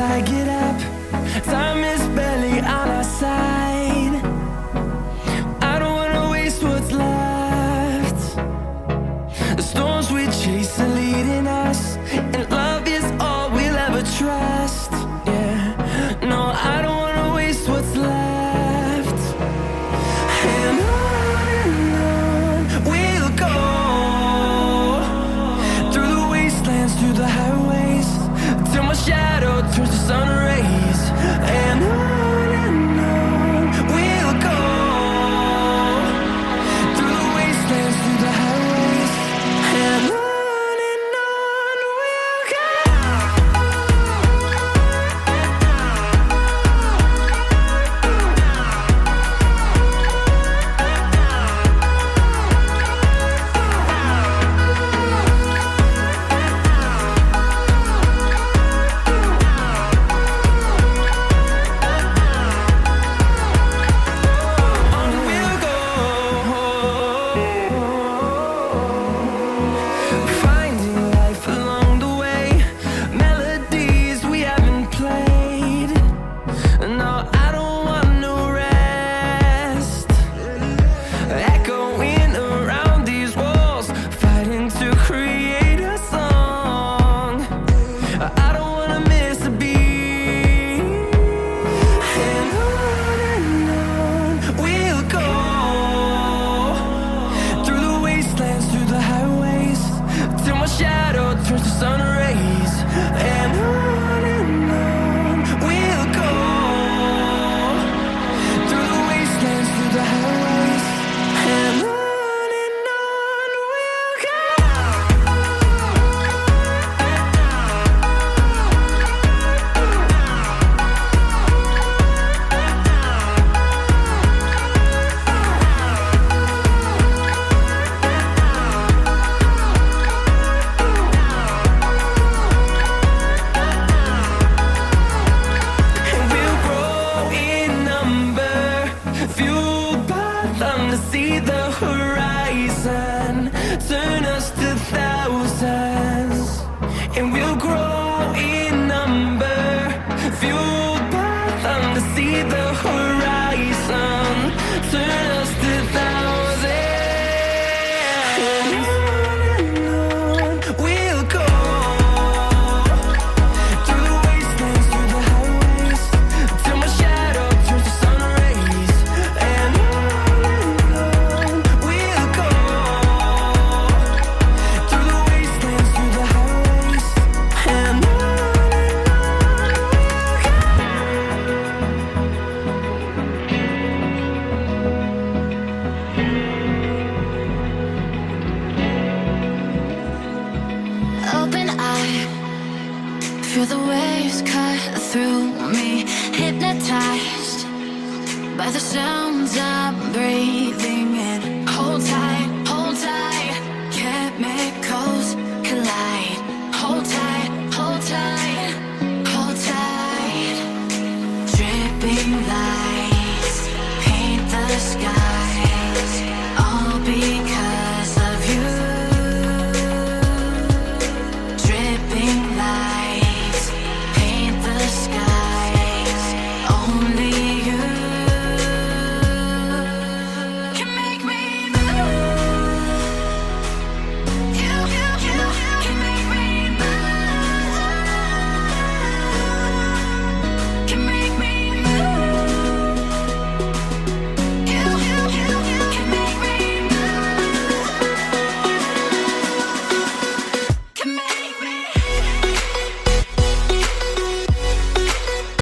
I get up. Time is barely on our side. I don't wanna waste what's left. The storms we chase are leading us, and love is all we'll ever trust. Yeah, no, I don't wanna waste what's left. And on we'll go, through the wastelands, through the highways, till my shadow turns to sun rays. And on we'll go, through the wastelands, through the highways, and on we'll go. Shadow turns to sun rays, and on we'll go, through the wastelands, through the highways, and on we'll go. See the horizon, turn us to thousands, and we'll grow in number, fueled by them to see the horizon, turn us to thousands, and on we'll go, through the wastelands, through the highways, till my shadow turns to sun rays, and feel the waves cut through me, hypnotized by the sounds I'm breathing in. Hold tight,